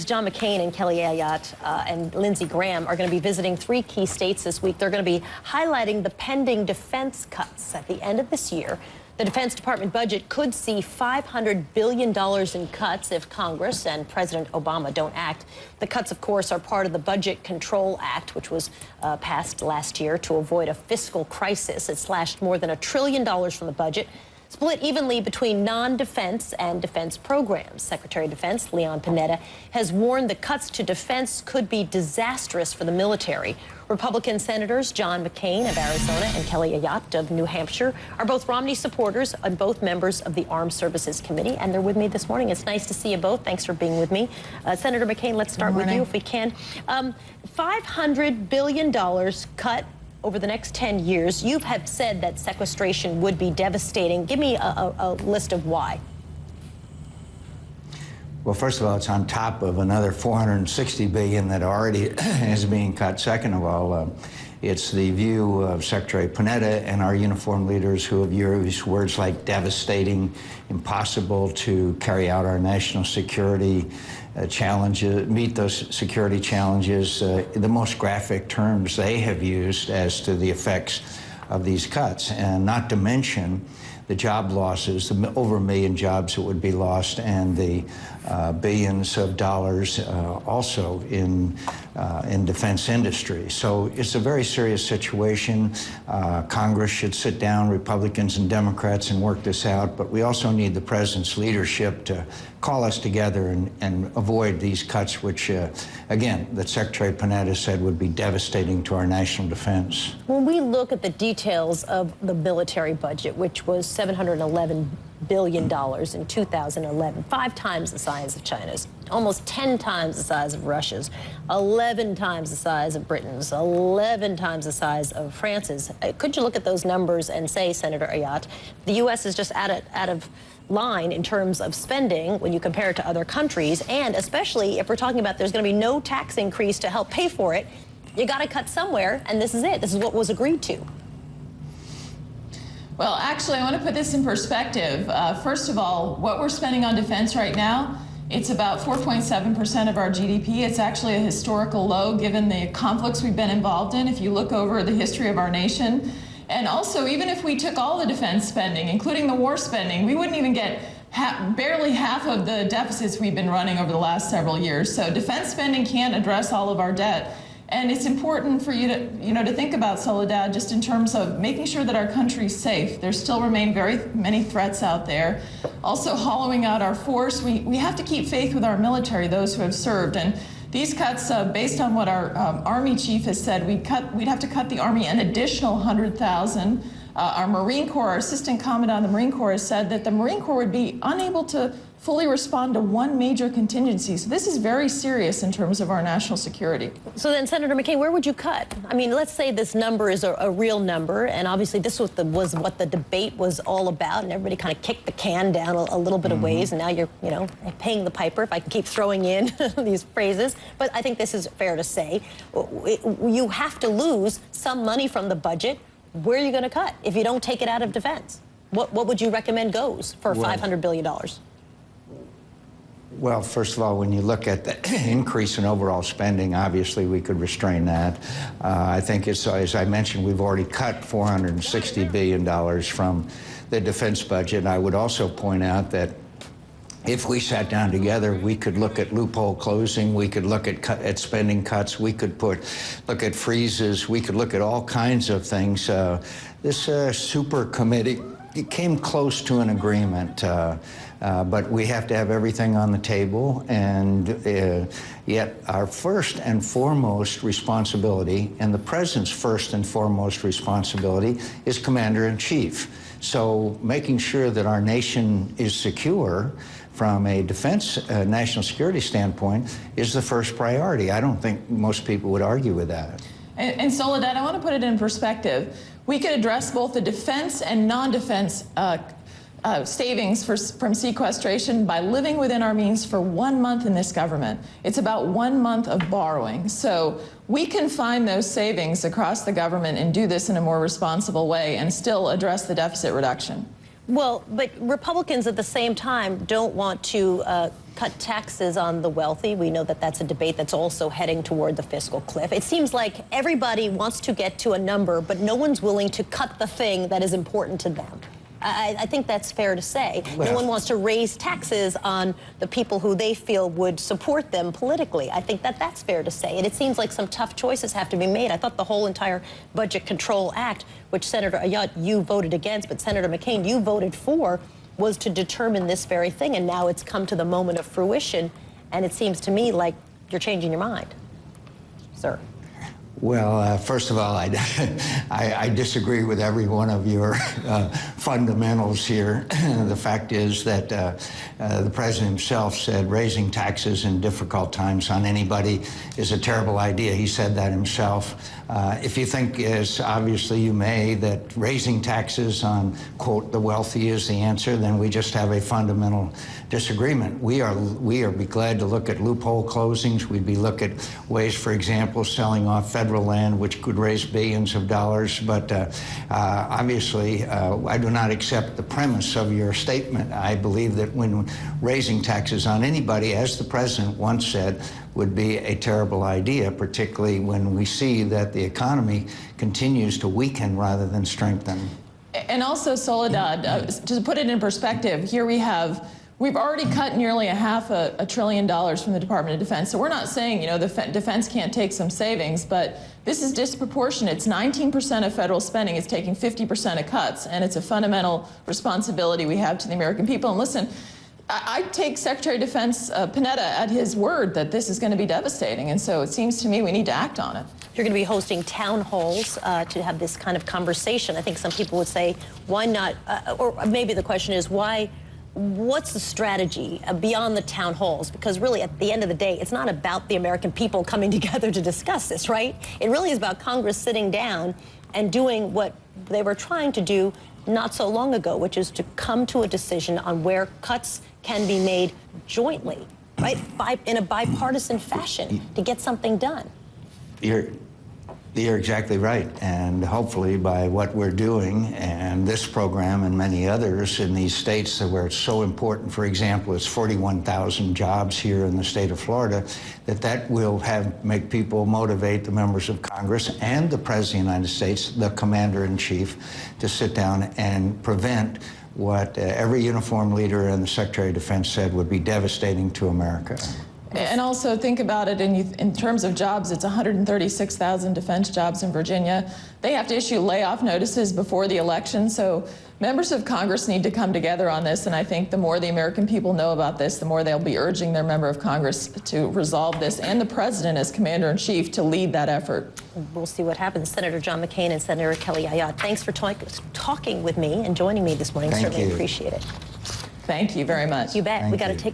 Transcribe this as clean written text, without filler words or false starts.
John McCAIN and Kelly AYOTTE and Lindsey Graham are going to be visiting 3 key states this week. They're going to be highlighting the pending defense cuts at the end of this year. The Defense Department budget could see $500 billion in cuts if Congress and President Obama don't act. The cuts, of course, are part of the Budget Control Act, which was passed last year to avoid a fiscal crisis. It slashed more than $1 trillion from the budget, split evenly between non-defense and defense programs. Secretary of Defense Leon Panetta has warned the cuts to defense could be disastrous for the military. Republican Senators John McCAIN of Arizona and Kelly AYOTTE of New Hampshire are both Romney supporters and both members of the Armed Services Committee, and they're with me this morning. It's nice to see you both. Thanks for being with me. Senator McCAIN, let's start with you if we can. $500 billion cut over the next 10 years. You have said that sequestration would be devastating. Give me a list of why. Well, first of all, it's on top of another $460 billion that already is being cut. Second of all, it's the view of Secretary Panetta and our uniformed leaders who have used words like devastating, impossible to carry out our national security challenges, meet those security challenges, the most graphic terms they have used as to the effects of these cuts, and not to mention the job losses, the over 1 million jobs that would be lost, and the billions of dollars also in defense industry. So it's a very serious situation. Congress should sit down, Republicans and Democrats, and work this out. But we also need the president's leadership to call us together and avoid these cuts, which, again, that Secretary Panetta said would be devastating to our national defense. When we look at the details of the military budget, which was $711 billion in 2011, 5 times the size of China's, almost 10 times the size of Russia's, 11 times the size of Britain's, 11 times the size of France's. Could you look at those numbers and say, Senator AYOTTE, the U.S. is just out of line in terms of spending when you compare it to other countries, and especially if we're talking about there's going to be no tax increase to help pay for it, you got to cut somewhere, and this is it. This is what was agreed to. Well, actually, I want to put this in perspective. First of all, what we're spending on defense right now, it's about 4.7% of our GDP. It's actually a historical low given the conflicts we've been involved in. If you look over the history of our nation, and also, even if we took all the defense spending, including the war spending, we wouldn't even get barely half of the deficits we've been running over the last several years. So defense spending can't address all of our debt. And it's important for you to think about, Soledad, just in terms of making sure that our country's safe. There still remain very many threats out there. Also, hollowing out our force. We have to keep faith with our military, those who have served. And these cuts, based on what our Army chief has said, we'd have to cut the Army an additional 100,000. Our Marine Corps, our assistant commandant of the Marine Corps, has said that the Marine Corps would be unable to fully respond to one major contingency. So this is very serious in terms of our national security. So then, Senator McCAIN, where would you cut? I mean, let's say this number is a real number, and obviously this was what the debate was all about, and everybody kind of kicked the can down a little bit of ways, and now you're, paying the piper, if I can keep throwing in these phrases. But I think this is fair to say. You have to lose some money from the budget. Where are you going to cut if you don't take it out of defense? What would you recommend goes for $500 billion? Well, first of all, when you look at the increase in overall spending, obviously we could restrain that. I think it's, as I mentioned, we've already cut $460 billion from the defense budget. I would also point out that if we sat down together, we could look at loophole closing, we could look at spending cuts, we could look at freezes, we could look at all kinds of things. This super committee, it came close to an agreement, but we have to have everything on the table, and yet our first and foremost responsibility, and the president's first and foremost responsibility, is commander-in-chief. So making sure that our nation is secure from a defense national security standpoint is the first priority. I don't think most people would argue with that. And Soledad, I want to put it in perspective. We could address both the defense and non-defense savings from sequestration by living within our means for 1 month in this government. It's about 1 month of borrowing. So we can find those savings across the government and do this in a more responsible way and still address the deficit reduction. Well, but Republicans at the same time don't want to cut taxes on the wealthy. We know that that's a debate that's also heading toward the fiscal cliff. It seems like everybody wants to get to a number, but no one's willing to cut the thing that is important to them. I think that's fair to say. Well, no one wants to raise taxes on the people who they feel would support them politically. I think that that's fair to say. And it seems like some tough choices have to be made. I thought the whole entire Budget Control Act, which Senator AYOTTE, you voted against, but Senator McCAIN, you voted for, was to determine this very thing. And now it's come to the moment of fruition. And it seems to me like you're changing your mind, sir. Well, first of all, I disagree with every one of your fundamentals here. The fact is that the president himself said raising taxes in difficult times on anybody is a terrible idea. He said that himself. If you think, as obviously you may, that raising taxes on, quote, the wealthy is the answer, then we just have a fundamental disagreement. We are be glad to look at loophole closings. We'd be look at ways, for example, selling off federal land, which could raise billions of dollars. But obviously, I do not accept the premise of your statement. I believe that when raising taxes on anybody, as the president once said, would be a terrible idea, particularly when we see that the economy continues to weaken rather than strengthen. And also, Soledad, to put it in perspective, here we've already cut nearly $500 billion from the Department of Defense. So we're not saying, you know, the defense can't take some savings, but this is disproportionate. It's 19% of federal spending. It's taking 50% of cuts, and it's a fundamental responsibility we have to the American people. And listen, I take Secretary of Defense Panetta at his word that this is going to be devastating, and so it seems to me we need to act on it. You're going to be hosting town halls to have this kind of conversation. I think some people would say, why not, or maybe the question is, what's the strategy beyond the town halls? Because really, at the end of the day, it's not about the American people coming together to discuss this, right? It really is about Congress sitting down and doing what they were trying to do not so long ago, which is to come to a decision on where cuts can be made jointly, right? In a bipartisan fashion to get something done. You're exactly right, and hopefully by what we're doing and this program and many others in these states where it's so important, for example, it's 41,000 jobs here in the state of Florida, that will make people motivate the members of Congress and the President of the United States, the Commander-in-Chief, to sit down and prevent what every uniformed leader and the Secretary of Defense said would be devastating to America. And also think about it in terms of jobs. It's 136,000 defense jobs in Virginia. They have to issue layoff notices before the election. So members of Congress need to come together on this. And I think the more the American people know about this, the more they'll be urging their member of Congress to resolve this, and the president as commander-in-chief to lead that effort. We'll see what happens. Senator John McCain and Senator Kelly AYOTTE, thanks for talking with me and joining me this morning. Thank Certainly you. appreciate it. Thank you very much. You bet. We got to take